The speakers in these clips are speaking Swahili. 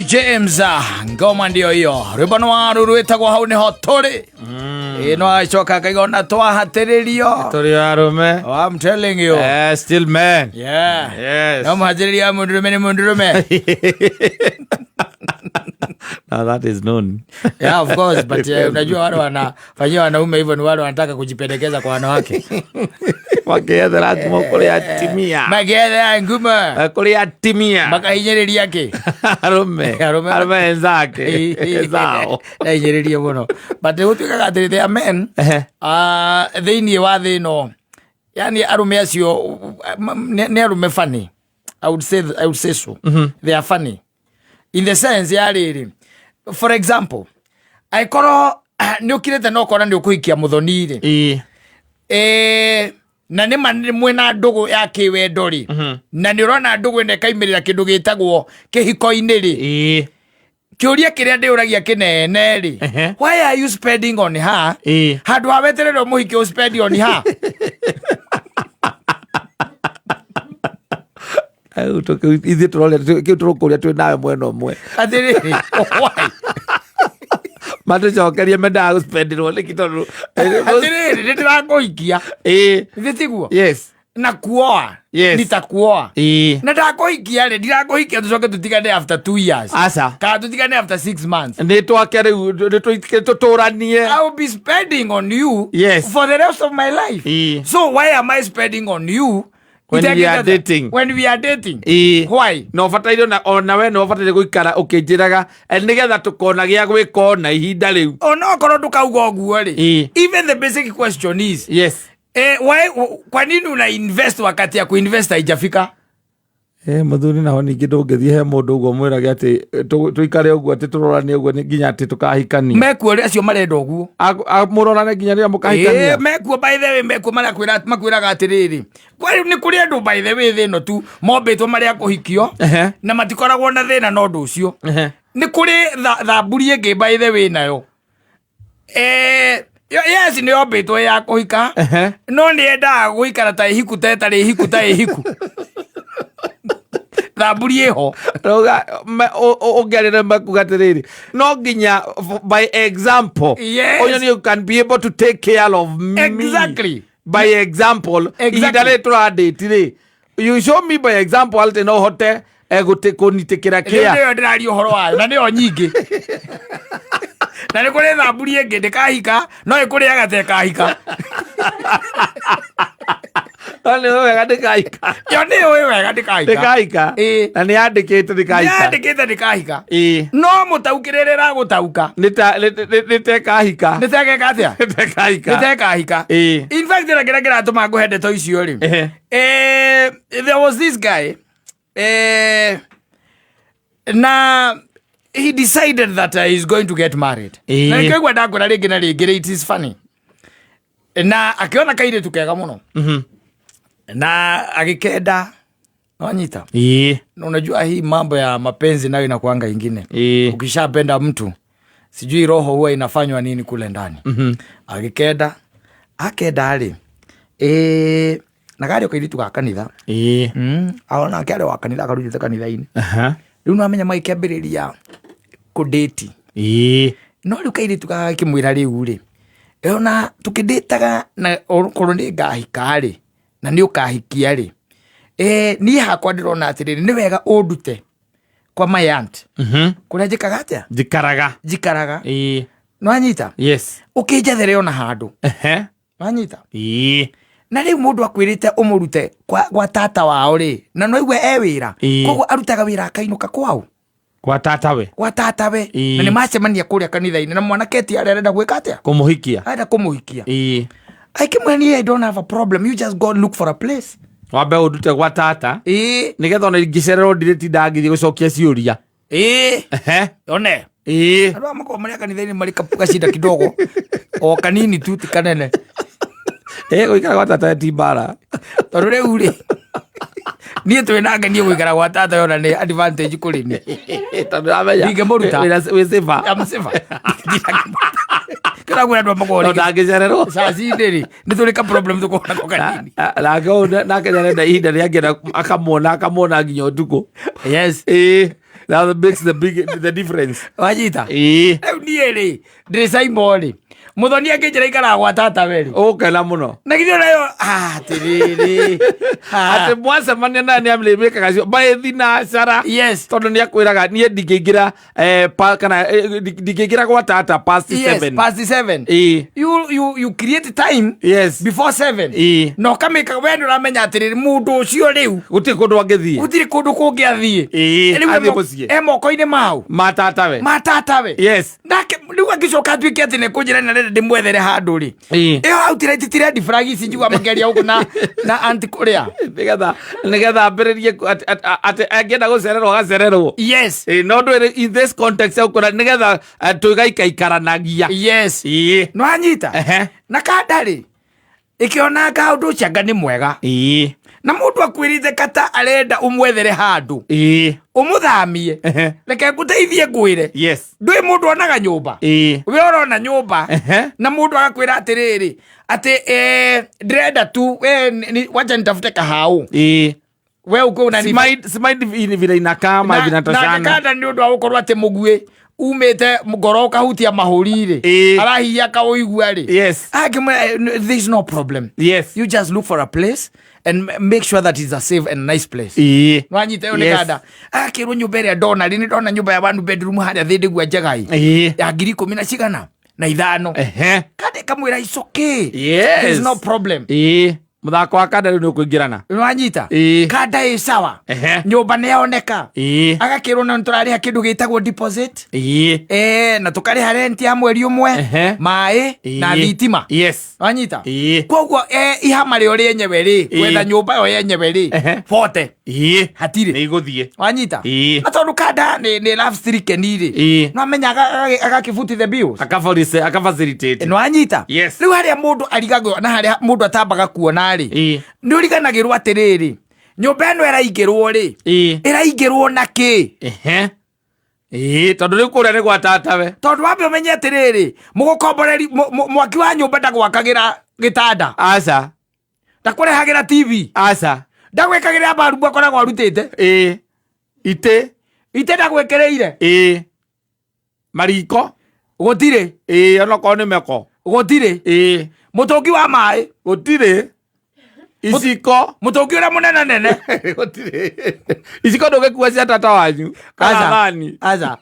James ngoma ndio hiyo rwibano waru rwetagwo hau niho turi ino acoka kaigona twahatiririo turi arume. Oh, I'm telling you, Still man. yeah, Yes. no mahajiriria mundurume ni mundurume. Now that is known. Yeah, of course, but unajua wale wanafanyia wanaume hivyo ni wale wanataka kujipendekeza kwa wanawake. Wakiethera ngumo kuria timia. Magethera ngumo Kuria timia. makahinyiriria ki Arume. Arume. Arume enzake. Ezao. Nahinyiriria muno. But gutwikaga atiri they are men. Thiini wa thi no. Yani arume acio ni arume funny. I would say so. They are funny. In the sense ya riri. For example, aikoro ni ukirete no kora ni ukuhikia muthoni ri. Na nĩ mwena ndugu ya kĩwendo ri na nĩ ũrona ndugu ĩno ĩkaimirĩra kĩndũ gĩtagwo kĩhiko-inĩ ri kĩũria kĩrĩa ndĩũragia kĩnene ri why are you spending on her handũ ha weterere mũhiki ũ spend on her. Ithuĩ tũrũkũria twĩ nawe mwena ũmwe Atĩrĩrĩ, why? Matucokerie mendaga gũspendirwo nĩkĩ tondũ Atĩrĩrĩ, nĩndĩrakũhikia ithuĩ tiguo yes na kuoa nitakuoa na ndakũhikia rĩ ndirakũhikia tũcoke tũtigane after 2 years Aca. kana tũtigane after 6 months. nĩ twake rĩu tũtũranie. I will be spending on you Yes. for the rest of my life. So why am I spending on you When we are dating? When we are dating. Why? No bataire ona we no bataire guikara ukinjiraga nigetha tukona gia gwikona ihinda riu. Ona korwo ndukauga uguo ri. Even the basic question is yes. Why kwa nini una invest wakati ya kuinvest haijafika? Muthuri naho ningi ndungithie he mundu uguo mwirage ati tuikare uguo ati turorane uguo nginya ati tukahikania. Mekuo ri acio marenda uguo. Murorane nginya ria mukahikania. Mekuo by the way mekuo makwiraga atiriri. Kwani ni kuri andu by the way thino tu mombetwo maria kuhikio na matikoragwo na thina no ndu ucio. Ni kuri thamburi ingi by the way nayo. Yes, ni ombetwo ya kuhika. No ni endaga guikara ta ihiku ta etari ihiku ta ihiku. Thamburi eho roga ongerere makugatiriri no nginya by example. Yes. You can be able to take care of me. Exactly. By example. Exactly. Ri you show me by example alte no hote egote kunitikira kia. Ndio ndirario horo wayo na nio nyingi. Na ni kuri thamburi ingi ndikahika no ikuri agatekahika. Ani wewe ndikaika. Yo ni wewe ndikaika. Ndikaika. Na ni andikite ndikaika. Ni andikite ndikaika. No mutaukirerera gutauka. Nitekahika. Nitekeka atia? Nitekahika. Nitekahika. In fact ngira tuma nguhende to icio ri. There was this guy. Na he decided that he's going to get married. Na nikagwa ndakora ringi na ringi, it is funny. Na akiona kaire tukega muno. Na agikenda wanyita. Na unajua hii mambo ya mapenzi nayo inakuanga ingine. Ukishapenda mtu sijui roho huwa inafanywa nini kule ndani. Agikenda ali na gari okairitu ga kanitha. Aona kale wa kanitha akarutite kanitha-ini. Riu no amenya maikambiriria kudate. No riu kairitu ga kimwira riu ri. Ona tukidetaga na korwo ni ngahika ri na ni ukahikia ri. Ni hakwa ndirona atiriri ni wega undute kwa my aunt. Kuria njikaga atia? Jikaraga. No anyita? Yes. Ukinjethere ona handu. No anyita? Na riu mundu akwirite umurute kwa tata wao ri na no igwe wira koguo arutaga wira akainuka kwao kwa tatawe na ni macemania kuria kanitha-ini na mwanake ti arenda gwika atia kumuhikia aikimwani I don't have a problem, you just go look for a place wabe udute kwa tata nigetha ona ingicererwo ndiretinda ngithie gucokia ciuria one andu amako maria kanitha-ini mari kacinda kidogo o kanini tu ti kanene guikara gwa tata ti mbara tondu riu ri niĩ twĩna ngenie gũikara gwa tata yona nĩ advantage kũrĩ ni tondu amenya ndingĩmũruta wĩ safer kĩra gwĩ andũ amagori ndangĩcererwo caci-inĩ ri nĩ tũrĩ ka problem tũkorwo nako kanini nake nyarenda ihinda rĩangĩenda akamwona nginya ũtukũ. Yes. That makes the difference. Wanyita Eh. rĩu niĩ rĩ ndĩ Simon rĩ Muthoni akĩnjĩra ikara gwa tata we rĩ Ũkena mũno. na githĩ nayo atĩrĩrĩ Atĩ mwacemania na nĩ amĩrĩmĩkaga cio baethi na cara. yes Tondũ nĩ akwĩraga niĩ ndingĩingĩra kana ndingĩingĩra gwa tata past 7. yes past 7 Eh. you create time Yes. before 7 Eh. no kamĩka we nĩũramenya atĩrĩrĩ mũndũ ũcio rĩu Gũtirĩ kũndũ angĩthiĩ. gũtirĩ kũndũ kũngĩ athiĩ Eh. Athiĩ mũciĩ. moko-inĩ mau Matatawe. matatawe Yes. nake rĩu agĩcoka atuĩke atĩ nĩ kũnjĩra na rĩrĩa ndĩmwethere handũ rĩ Eh. ĩyo hau tire difragi ici njigua makĩaria ũguo na anti kũrĩa Nĩgetha ambĩrĩrie atĩ angĩenda gũcererwo agacererwo. yes No ndwĩrĩ in this context ũkũra nĩgetha tũgaikaikaranagia. yes Ĩĩ. no anyita Ehe. na kanda rĩ ĩkĩonanga ũndũ ũcio anga nĩ mwega Ĩĩ. na mũndũ akwĩrĩte kata arenda ũmwethere handũ Ĩĩ. ũmũthamie Ehe. reke ngũteithie ngwĩre Yes. ndũĩ mũndũ onaga nyũmba Ĩĩ. we ũrona nyũmba Ehe. na mũndũ agakwĩra atĩrĩrĩ atĩ ndĩrenda tu wacha nitafute kahaũ Ĩĩ. we uko Simaidi vile inakaa ama vinatoshana. nakanda nĩ ũndũ wa gũkorwo atĩ mũguĩ umĩte ngoro ũkahutia mahũri rĩ arahiia kaũigua rĩ Yes. there is no problem. Yes. You just look for a place and make sure that it's a safe and nice place. Ĩĩ. Nwanyita yo nĩ kanda akĩrwo nyũmba ĩrĩa ndona rĩ nĩ ndona nyũmba ya one bedroom harĩa thĩ ndĩgua njegai Ĩĩ. ya 15,000 Ehe. kanda kamwĩra it's okay. Yes. There is no problem. Ĩĩ. Mũthako wa kanda rĩu nĩ ũkũingĩrana. Nwanyita Ĩĩ. kanda ĩ sawa Ehe. nyũmba nĩ yoneka Ĩĩ. agakĩrwo na tũrarĩha kĩndũ gĩtagwo deposit Ĩĩ. na tũkarĩha rent ya mweri ũmwe Ehe. maĩ na Ĩĩ. thitima Yes. wanyita Ĩĩ. koguo ihama rĩo rĩenyewe rĩ gwetha nyũmba yo yenyewe rĩ Ehe. bote Ĩĩ. hatirĩ Nĩ igũthiĩ. wanyita Ĩĩ. na tondũ kanda nĩ love stricken rĩ Ĩĩ. no amenya agakibuti the bills Akafacilitate. no anyita Yes. rĩu harĩa mũndũ arigagwo na harĩa mũndũ atambaga kuona rĩ Ĩĩ. nĩ ũriganagĩrwo atĩrĩrĩ nyũmba ĩno ĩraingĩrwo rĩ Ĩĩ. ĩraingĩrwo na kĩ Ehe. Ĩĩ. Tondũ rĩu kũrĩa nĩ gwa tatawe. tondũ wambe ũmenye atĩrĩrĩ mũgũkomboreri mwaki wa nyũmba ndagwakagĩra gĩtanda Aca. ndakũrehagĩra TV Aca. ndagwĩkagĩra mbarubu akoragwo arutĩte Ĩĩ. Itĩ. ite ndagwĩkĩrĩire Ĩĩ. Mariko. gũtirĩ Ĩĩ. Onokorwo nĩ meko. gũtirĩ Ĩĩ. mũtũngi wa maĩ Gũtirĩ. Iciko. mũtũngi ũrĩa mũnene nene Gũtirĩ. Iciko ndũgĩkua cia tata wanyu. Kana thani. aca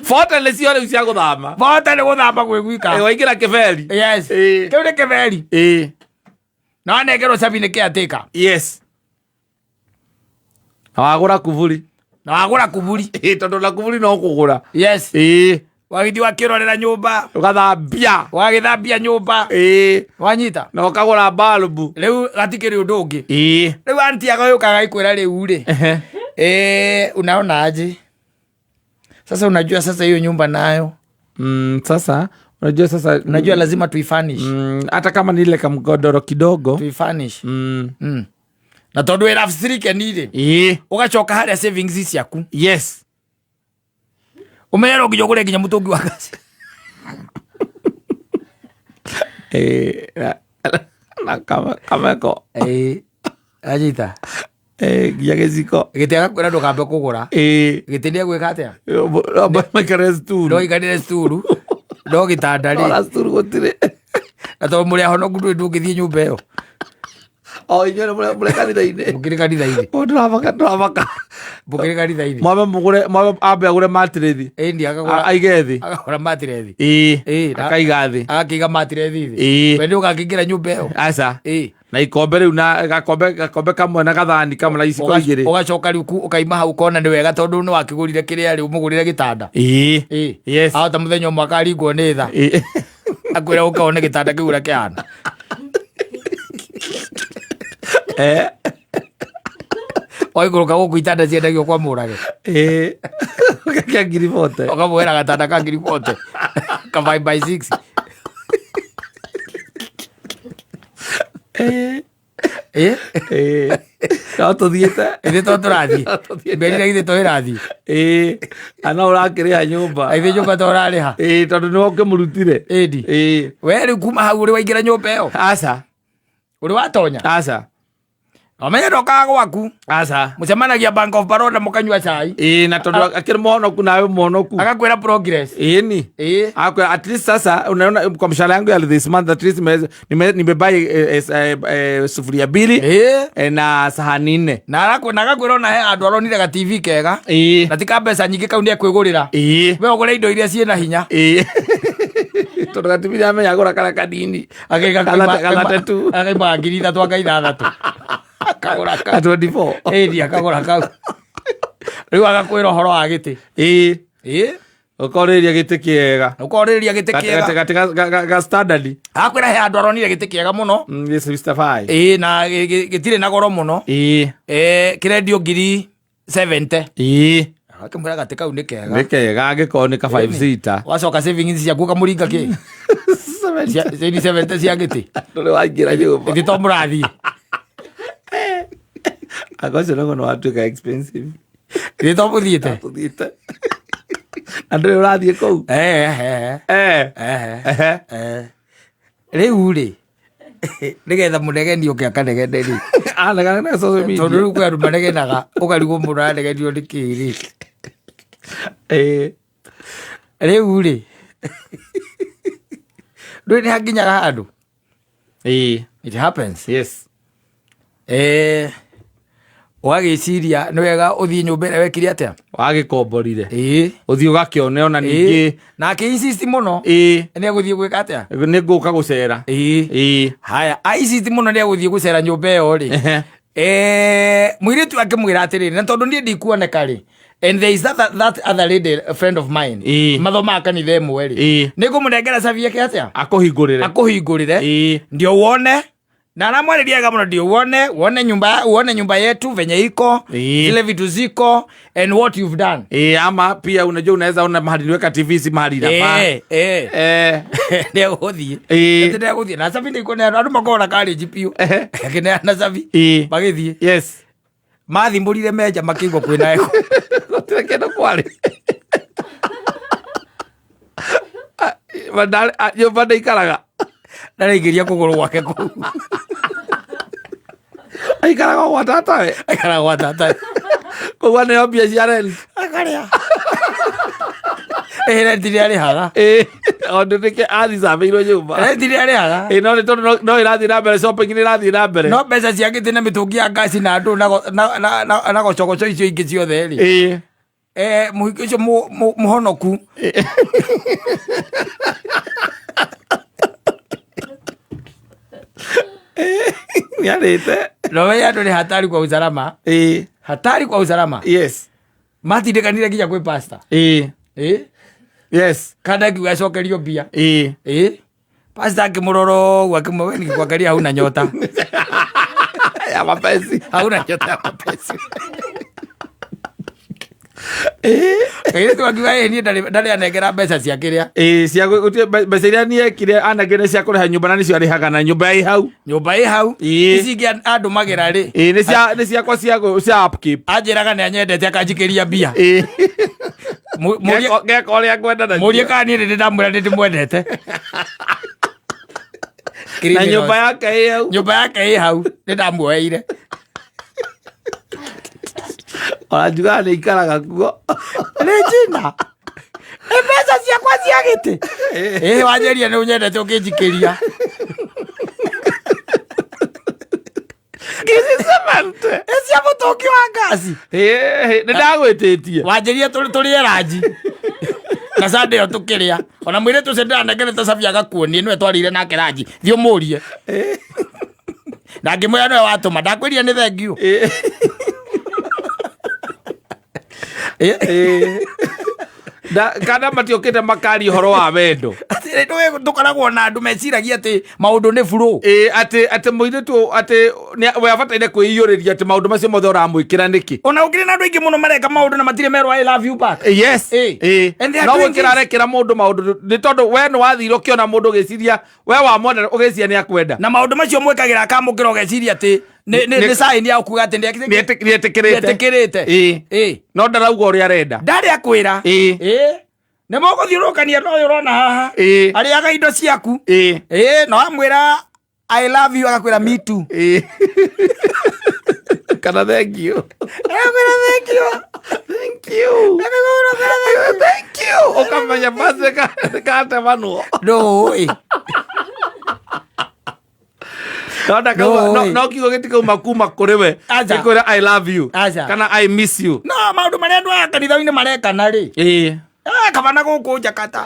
Bota nĩ cio rĩu cia gũthama. bota nĩ gũthamba gwĩ gwika Waingĩra kĩberi. yes Ĩĩ. kĩu nĩ kĩberi Ĩĩ. na wanengerwo cabi nĩ kĩatĩka Yes. Na wagũra kuburi. na wagũra kuburi Ĩĩ. Tondũ na kuburi no kũgũra. yes Ĩĩ. wagĩthi wakĩrorera nyũmba Ũgathambia. wagĩthambia nyũmba Ĩĩ. wanyita Na ũkagũra balbu. rĩu gatikĩrĩ ũndũ ũngĩ Ĩĩ. rĩu anti agayũkaga ikwĩra rĩu rĩ Ehe. unaona aje sasa unajua sasa hiyo nyumba nayo Sasa unajua sasa unajua lazima tuifanish hata kama ni ile kamgodoro kidogo tuifanish na tondu ira afsirike nire ugacoka haria savings ciaku yes umenyera nginya gure nginya mutungi wa gasi na kameko ajita nginya giciko gitiaga kwira ndukambe kugura gitindia gwika atia maikare sturu ndo ikarire sturu ndo gitanda ri ora sturu gutire na to muri aho no ngundu ndungithie nyumba iyo inyone muri kanitha-ini mukiri kanitha-ini ndramaka mukiri kanitha-ini mwabe ambe agure matirethi ndi akagura aige thi akagura matirethi akaiga thi akiga matirethi thi we ndi ugakingira nyumba iyo aca na ikombe riu na gakombe kamwe na gathani kamwe na iciko igiri ugacoka riu ukaima hau kona ni wega tondu ni wakigurire kiria riu mugurire gitanda yes ahota muthenya umwe akaringwo ni tha akwira ukaone gitanda kiu uria kihana oiguruka guku itanda ciendagio kwa murage kia ngiri bote ukamwira gatanda ka ngiri bote ka 5x6 no tuthiete ithe to turathi mberire ithe to irathi ana urakiriha nyumba ithe nyumba to urariha tondu niwe ukimurutire indi we riu kuma hau uri waingira nyumba iyo aca uri watonya aca Amenye ndokaga gwaku. Aca. Mucemanagia Bank of Baroda mukanyua cai. Na tondu akiri muhonoku nawe muhonoku. Akakwira progress. Ni. Akwa at least sasa unaona kwa mshahara yangu ya this month at least nimebuy sufuria 2 na sahani 4. Na akakwira ona he andu aronire ga TV kega. Na tika mbeca nyingi kaunti ekwigurira. We ogore indo iria ciena hinya. Tondu ga TV amenya agura kara kadini. Akaigana tu. Akaigana ngiri 3 akaitha 3. Akagura ka 24. Ndia akagura kau. Riu agakwira horo wa giti. Ukoriria giti kiega. Ukoriria giti kiega. Ga standard. Akwira he andu aronire giti kiega muno. Yes Mr. Fai. Na gitire na goro muno. Kirendio ngiri 70. Akimwira gati kau ni kega. Ni kega angiko ni ka 5 seater. Wacoka savings ciaku kamuringa ki. 70 cia giti. Ndore wangira nyumba. Giti to murathi. Akocio no watuika expensive. Giti to muthiite. Andũ ũrathiĩ kũu rĩu rĩ nĩgetha mũnegeni ũke akanegene rĩ anegana na social media tondũ rĩu kwĩ andũ manegenaga ũkarigwo mũndũ aranegenio nĩ kĩ rĩ rĩu rĩ ndũĩ nĩ hanginyaga handũ it happens yes wagĩciria nĩ wega ũthiĩ nyũmba ĩrĩa wekire atĩa wagĩkomborire ũthiĩ ũgakĩone ona ningĩ na akĩ-insist mũno nĩ egũthiĩ gwĩka atĩa nĩ ngũka gũcera haya a-insist mũno nĩ egũthiĩ gũcera nyũmba ĩyo rĩ mũirĩtu akĩmwĩra atĩrĩrĩ na tondũ niĩ ndikuoneka rĩ and there is that other lady, a friend of mine mathomaga kanitha ĩmwe rĩ nĩ ngũmũnengera cabi yake atĩa akũhingũrĩre ndio wone na namwariria kama ndio uone nyumba yetu venye iko zile vitu ziko and what you've done ama pia unajua unaweza ona mahali niweka TV si mahali nafaa ndio gudhi na sabi ndiko na andu makora kali GPU kene na sabi bagithie yes mathi mburire meja makigwa kwina eko gotekena kwari badale yo bada ikaraga ndaraigiria kuguru gwake ku aikaraga gwa tata kugwa nĩ mbia cia rent akaria rent iria arĩhaga ondũ nĩke athicabĩirwo nyũmba rent iria arĩhaga no nĩ tondũ no ĩrathiĩ na mbere shopping nĩ ĩrathiĩ na mbere no mbeca ciake tĩ na mĩtũngi ya ngasi na andũ na gocogoco icio ingĩ ciothe rĩ mũhiki ũcio mũhonoku niarĩte no we andũ nĩ hatari kwa usalama hatari kwa usalama yes matindĩkanire nginya kwĩ pastor yes kada kiuga acokerio mbia pastor akĩmũrora ũguo akĩmwe nĩ gĩkwangaria hau na nyota ya mapenzi hau na nyota ya mapenzi kairĩtu akiuga niĩ ndarĩ anengera mbeca cia kĩrĩa mbeca iria niĩ ekire anengere cia kũrĩha nyũmba na nĩcio arĩhaga na nyũmba ĩ hau ici ingĩ andũ magĩra rĩ nĩ ciakwa cia upkeep anjĩraga nĩ anyendete akanjikĩria mbia ngeka ũrĩa ngwenda na mũrie kana niĩ nĩ ndamwĩra nĩ ndĩmwendete na nyũmba yake ĩ hau nĩ ndamuoeire oranjugaga nĩ ikaraga kuo nĩ njina mbeca ciakwa cia gĩtĩ wanjeria nĩ ũnyendete ũkĩnjikĩria cia mũtũngi wa ngasi nĩ ndagwĩtĩtie wanjeria tũrĩe ranji na sande ĩyo tũkĩrĩa ona mwĩrĩ tũce ndĩranengerete cabi agakuonie nĩwe twarĩire nake ranji thiĩ ũmũrie na ngĩmwĩra nĩwe watũma ndakwĩria nĩ thengiũ kana matiũkĩte makari ũhoro wa wendo tũkoragwo na andũ meciragia atĩ maũndũ nĩ buru atĩ mũirĩtu atĩ we abataire kwĩiyũrĩria atĩ maũndũ macio mothe ũramwĩkĩra nĩkĩ ona ũkĩrĩ na andũ aingĩ mũno mareka maũndũ na matirĩ merwo I love you back yes no gwĩkĩra arekĩra mũndũ maũndũ nĩ tondũ we nĩ wathire ũkĩona mũndũ ũgĩciria we wamwenda ũgĩciria nĩ akwenda na maũndũ macio mwĩkagĩra akamũkĩra ũgeciria atĩ nĩ saini ya kuga atĩ nĩetĩkĩrĩte no ndarauga ũrĩa arenda ndarĩ akwĩra nĩ mũgũthiũrũkania no ũyũ ũrona haha arĩaga indo ciaku no amwĩra I love you agakwĩra me too kana thank you. Thank you. Thank you. Thank you. Ukamenya basi kata manuo. No. No kiugo gitikauma kuma kuri we. Gikwira I love you. Kana I miss you. No, maundu maria andu aya kanitha-ini marekana ri. Kabana gukunja kata.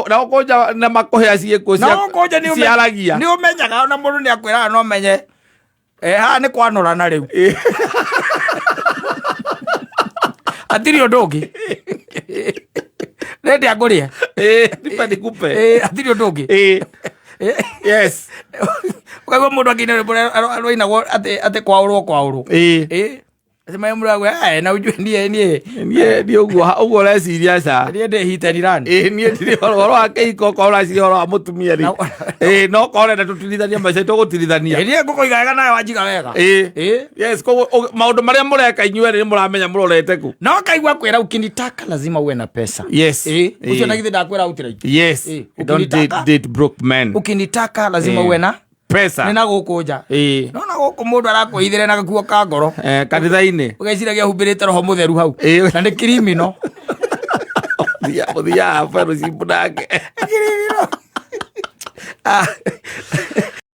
Na gukunja na makuhea ciĩko cia ciaragia. Ni umenyaga ona mundu ni akwira no menye. Ha ni kwanurana riu. Atiri undu ungi. Rendi anguria. Nipa nikupe. Atiri undu ungi. Yes. Ukaigua mundu akine aroinagwo ate kwaurwo. Sema muragwe na ujue nie uguo reciria ca nie ndihitani rani nie ndiri horo akeiko kwa reciria horo wa mutumia ri no kore na tutirithania maica tugutirithania nie ngukoigaga nawe wanjiga wega yes ko maundu maria mureka inyue ri muramenya murorete ku no kaigua kwira ukinitaka lazima uwe na pesa yes ucio na githi ndakwira utira yes don't date broke men ukinitaka lazima uwe na pesa nina gukunja no na guku mundu arakuithire na gakuo ka ngoro kanitha-ini ugeciragia humbirite roho mutheru hau na ni criminal thia fellowship nake criminal